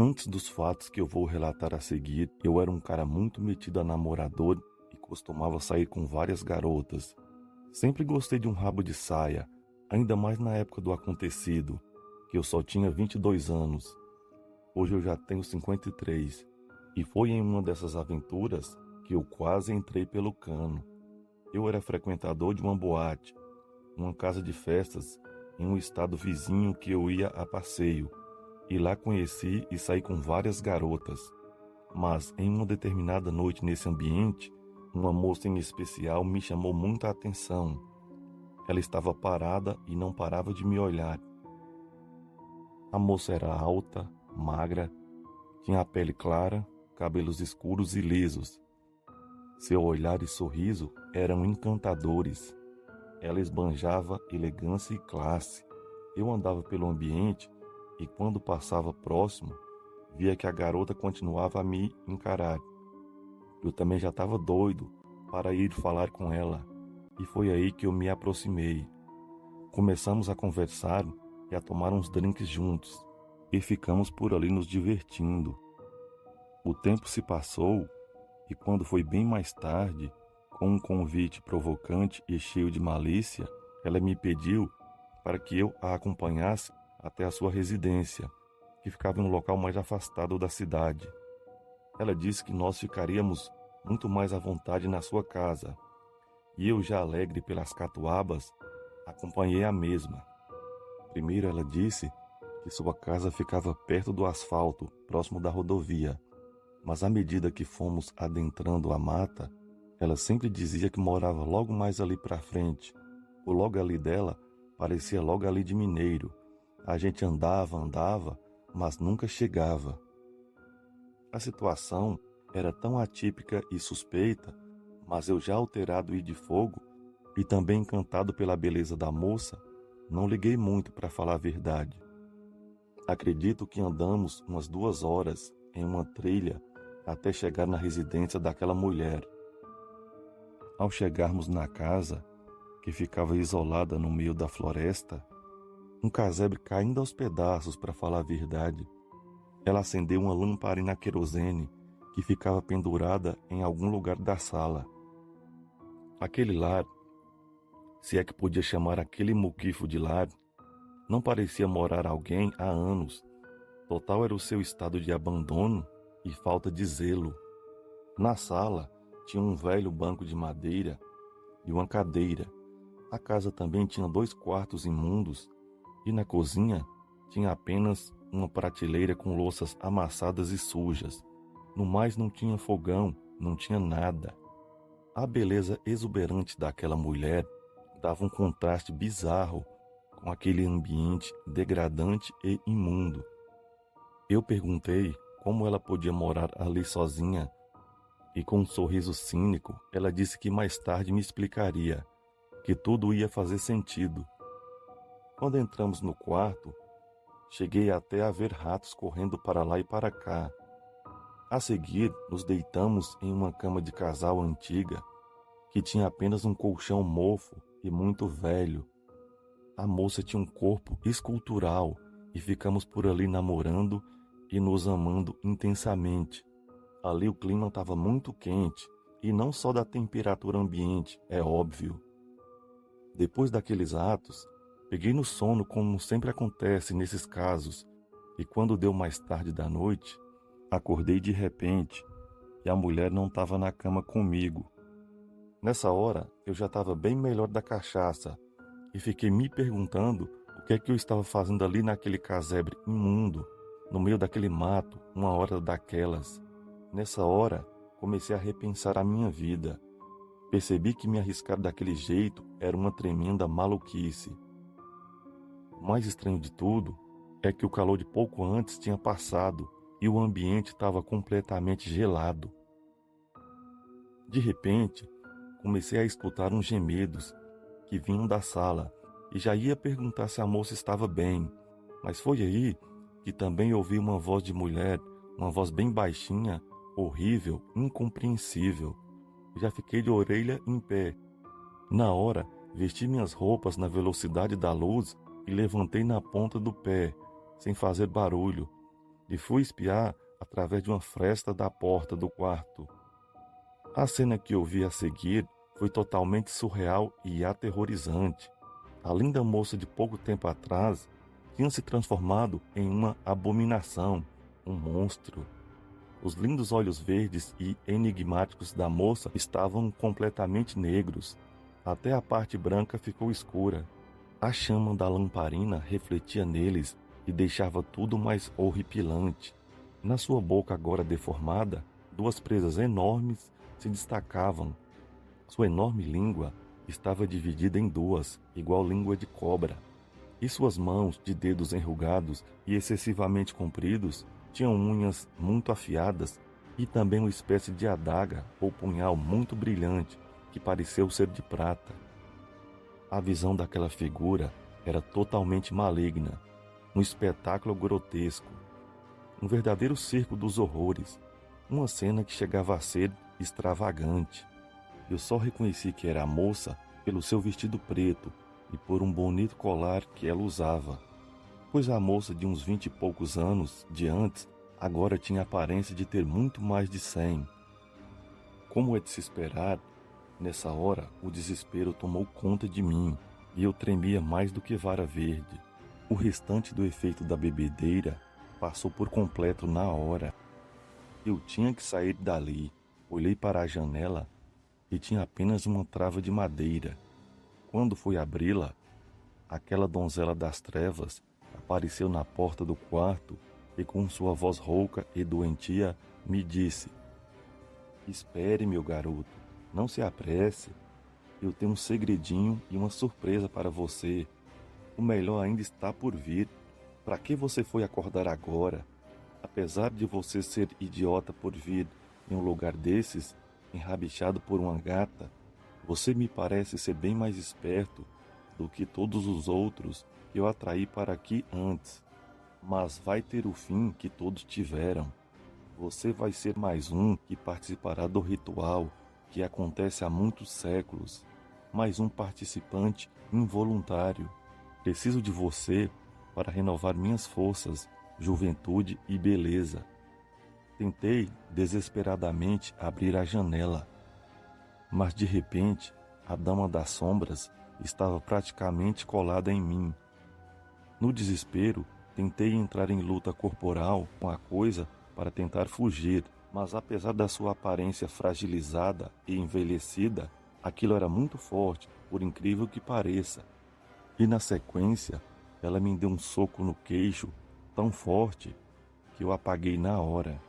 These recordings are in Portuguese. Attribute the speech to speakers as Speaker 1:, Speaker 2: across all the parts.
Speaker 1: Antes dos fatos que eu vou relatar a seguir, eu era um cara muito metido a namorador e costumava sair com várias garotas. Sempre gostei de um rabo de saia, ainda mais na época do acontecido, que eu só tinha 22 anos. Hoje eu já tenho 53, e foi em uma dessas aventuras que eu quase entrei pelo cano. Eu era frequentador de uma boate, uma casa de festas em um estado vizinho que eu ia a passeio, e lá conheci e saí com várias garotas. Mas em uma determinada noite nesse ambiente, uma moça em especial me chamou muita atenção. Ela estava parada e não parava de me olhar. A moça era alta, magra, tinha a pele clara, cabelos escuros e lisos. Seu olhar e sorriso eram encantadores. Ela esbanjava elegância e classe. Eu andava pelo ambiente e quando passava próximo, via que a garota continuava a me encarar. Eu também já estava doido para ir falar com ela, e foi aí que eu me aproximei. Começamos a conversar e a tomar uns drinks juntos, e ficamos por ali nos divertindo. O tempo se passou, e quando foi bem mais tarde, com um convite provocante e cheio de malícia, ela me pediu para que eu a acompanhasse até a sua residência, que ficava em um local mais afastado da cidade. Ela disse que nós ficaríamos muito mais à vontade na sua casa, e eu, já alegre pelas catuabas, acompanhei a mesma. Primeiro ela disse que sua casa ficava perto do asfalto, próximo da rodovia, mas à medida que fomos adentrando a mata, ela sempre dizia que morava logo mais ali para frente. O logo ali dela parecia logo ali de Mineiro. A gente andava, mas nunca chegava. A situação era tão atípica e suspeita, mas eu, já alterado e de fogo, e também encantado pela beleza da moça, não liguei muito, para falar a verdade. Acredito que andamos umas 2 horas em uma trilha até chegar na residência daquela mulher. Ao chegarmos na casa, que ficava isolada no meio da floresta, um casebre caindo aos pedaços, para falar a verdade, ela acendeu uma lamparina a querosene que ficava pendurada em algum lugar da sala. Aquele lar, se é que podia chamar aquele muquifo de lar, não parecia morar alguém há anos. Total era o seu estado de abandono e falta de zelo. Na sala tinha um velho banco de madeira e uma cadeira. A casa também tinha 2 quartos imundos e na cozinha tinha apenas uma prateleira com louças amassadas e sujas. No mais não tinha fogão, não tinha nada. A beleza exuberante daquela mulher dava um contraste bizarro com aquele ambiente degradante e imundo. Eu perguntei como ela podia morar ali sozinha e, com um sorriso cínico, ela disse que mais tarde me explicaria, que tudo ia fazer sentido. Quando entramos no quarto, cheguei até a ver ratos correndo para lá e para cá. A seguir, nos deitamos em uma cama de casal antiga, que tinha apenas um colchão mofo e muito velho. A moça tinha um corpo escultural e ficamos por ali namorando e nos amando intensamente. Ali o clima estava muito quente, e não só da temperatura ambiente, é óbvio. Depois daqueles atos, peguei no sono, como sempre acontece nesses casos, e quando deu mais tarde da noite, acordei de repente e a mulher não estava na cama comigo. Nessa hora, eu já estava bem melhor da cachaça e fiquei me perguntando o que é que eu estava fazendo ali naquele casebre imundo, no meio daquele mato, uma hora daquelas. Nessa hora, comecei a repensar a minha vida. Percebi que me arriscar daquele jeito era uma tremenda maluquice. O mais estranho de tudo é que o calor de pouco antes tinha passado e o ambiente estava completamente gelado. De repente, comecei a escutar uns gemidos que vinham da sala e já ia perguntar se a moça estava bem, mas foi aí que também ouvi uma voz de mulher, uma voz bem baixinha, horrível, incompreensível. Já fiquei de orelha em pé. Na hora, vesti minhas roupas na velocidade da luz e levantei na ponta do pé, sem fazer barulho. e fui espiar através de uma fresta da porta do quarto. A cena que eu vi a seguir foi totalmente surreal e aterrorizante. A linda moça de pouco tempo atrás tinha se transformado em uma abominação, um monstro. Os lindos olhos verdes e enigmáticos da moça estavam completamente negros. Até a parte branca ficou escura. A chama da lamparina refletia neles e deixava tudo mais horripilante. Na sua boca agora deformada, duas presas enormes se destacavam. Sua enorme língua estava dividida em duas, igual língua de cobra. E suas mãos, de dedos enrugados e excessivamente compridos, tinham unhas muito afiadas e também uma espécie de adaga ou punhal muito brilhante, que pareceu ser de prata. A visão daquela figura era totalmente maligna, um espetáculo grotesco, um verdadeiro circo dos horrores, uma cena que chegava a ser extravagante. Eu só reconheci que era a moça pelo seu vestido preto e por um bonito colar que ela usava, pois a moça de uns 20 e poucos anos de antes agora tinha a aparência de ter muito mais de 100. Como é de se esperar, nessa hora o desespero tomou conta de mim e eu tremia mais do que vara verde. O restante do efeito da bebedeira passou por completo na hora. Eu tinha que sair dali. Olhei para a janela e tinha apenas uma trava de madeira. Quando fui abri-la, aquela donzela das trevas apareceu na porta do quarto e com sua voz rouca e doentia me disse: "Espere, meu garoto, não se apresse. Eu tenho um segredinho e uma surpresa para você. O melhor ainda está por vir. Para que você foi acordar agora? Apesar de você ser idiota por vir em um lugar desses, enrabixado por uma gata, você me parece ser bem mais esperto do que todos os outros que eu atraí para aqui antes. Mas vai ter o fim que todos tiveram. Você vai ser mais um que participará do ritual que acontece há muitos séculos. Mais um participante involuntário. Preciso de você para renovar minhas forças, juventude e beleza." Tentei desesperadamente abrir a janela, mas de repente a dama das sombras estava praticamente colada em mim. No desespero, tentei entrar em luta corporal com a coisa para tentar fugir, mas apesar da sua aparência fragilizada e envelhecida, aquilo era muito forte, por incrível que pareça. E na sequência, ela me deu um soco no queixo tão forte que eu apaguei na hora.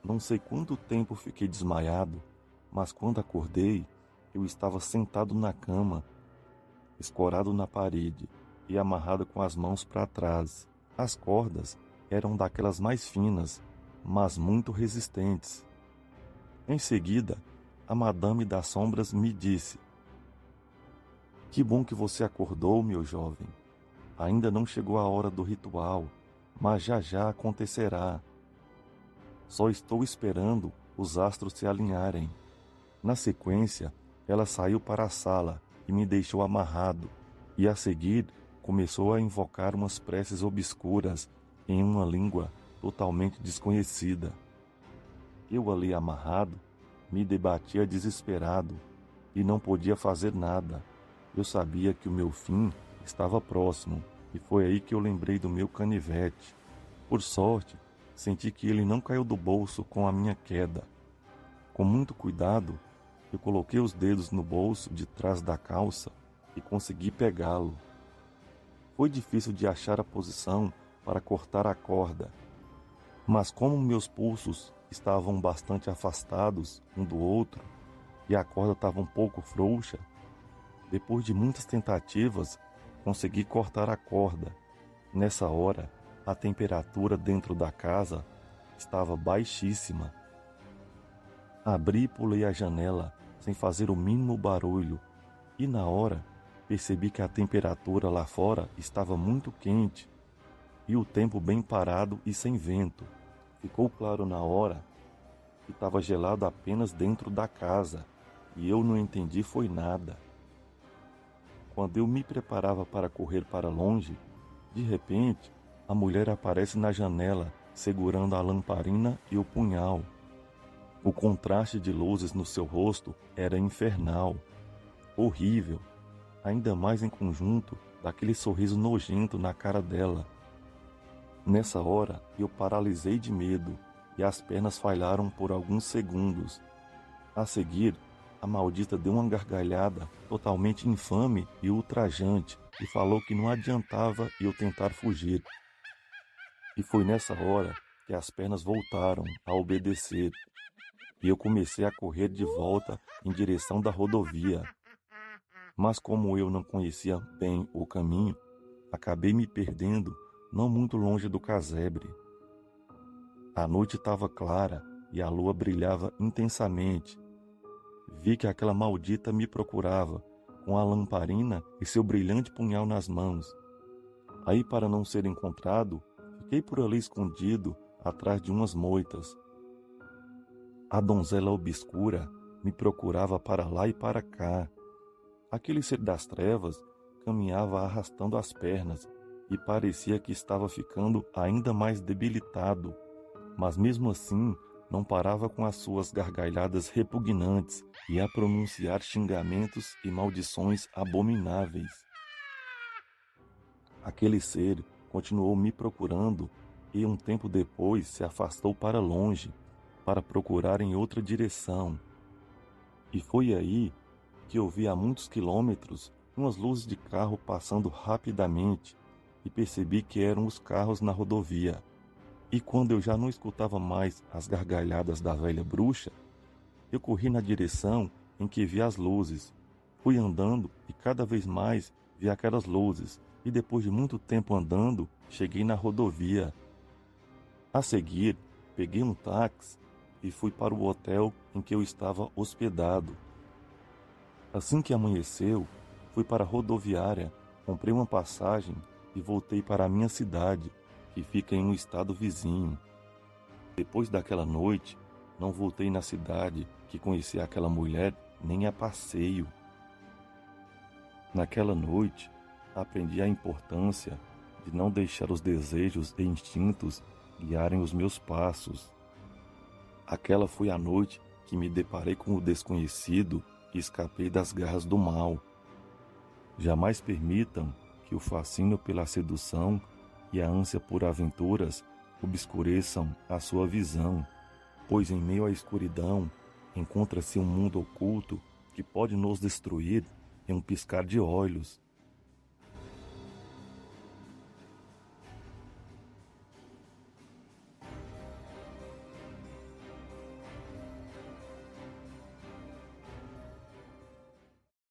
Speaker 1: Não sei quanto tempo fiquei desmaiado, mas quando acordei, eu estava sentado na cama, escorado na parede e amarrado com as mãos para trás. As cordas eram daquelas mais finas, mas muito resistentes. Em seguida, a Madame das Sombras me disse: "Que bom que você acordou, meu jovem. Ainda não chegou a hora do ritual, mas já já acontecerá. Só estou esperando os astros se alinharem." Na sequência, ela saiu para a sala e me deixou amarrado, e a seguir começou a invocar umas preces obscuras em uma língua totalmente desconhecida. Eu ali amarrado, me debatia desesperado e não podia fazer nada. Eu sabia que o meu fim estava próximo e foi aí que eu lembrei do meu canivete. Por sorte, senti que ele não caiu do bolso com a minha queda. Com muito cuidado, eu coloquei os dedos no bolso de trás da calça e consegui pegá-lo. Foi difícil de achar a posição para cortar a corda, mas como meus pulsos estavam bastante afastados um do outro e a corda estava um pouco frouxa, depois de muitas tentativas, consegui cortar a corda. Nessa hora, a temperatura dentro da casa estava baixíssima. Abri e pulei a janela sem fazer o mínimo barulho e na hora percebi que a temperatura lá fora estava muito quente e o tempo bem parado e sem vento. Ficou claro na hora que estava gelado apenas dentro da casa e eu não entendi foi nada. Quando eu me preparava para correr para longe, de repente a mulher aparece na janela segurando a lamparina e o punhal. O contraste de luzes no seu rosto era infernal, horrível, ainda mais em conjunto daquele sorriso nojento na cara dela. Nessa hora, eu paralisei de medo e as pernas falharam por alguns segundos. A seguir, a maldita deu uma gargalhada totalmente infame e ultrajante e falou que não adiantava eu tentar fugir. E foi nessa hora que as pernas voltaram a obedecer e eu comecei a correr de volta em direção da rodovia. Mas como eu não conhecia bem o caminho, acabei me perdendo não muito longe do casebre. A noite estava clara e a lua brilhava intensamente. Vi que aquela maldita me procurava, com a lamparina e seu brilhante punhal nas mãos. Aí, para não ser encontrado, fiquei por ali escondido, atrás de umas moitas. A donzela obscura me procurava para lá e para cá. Aquele ser das trevas caminhava arrastando as pernas e parecia que estava ficando ainda mais debilitado, mas mesmo assim não parava com as suas gargalhadas repugnantes e a pronunciar xingamentos e maldições abomináveis. Aquele ser continuou me procurando e um tempo depois se afastou para longe, para procurar em outra direção. E foi aí que eu vi a muitos quilômetros umas luzes de carro passando rapidamente e percebi que eram os carros na rodovia. E quando eu já não escutava mais as gargalhadas da velha bruxa, eu corri na direção em que vi as luzes. Fui andando e cada vez mais vi aquelas luzes e depois de muito tempo andando, cheguei na rodovia. A seguir, peguei um táxi e fui para o hotel em que eu estava hospedado. Assim que amanheceu, fui para a rodoviária, comprei uma passagem e voltei para a minha cidade, que fica em um estado vizinho. Depois daquela noite, não voltei na cidade que conheci aquela mulher nem a passeio. Naquela noite, aprendi a importância de não deixar os desejos e instintos guiarem os meus passos. Aquela foi a noite que me deparei com o desconhecido e escapei das garras do mal. Jamais permitam que o fascínio pela sedução e a ânsia por aventuras obscureçam a sua visão, pois em meio à escuridão encontra-se um mundo oculto que pode nos destruir em um piscar de olhos.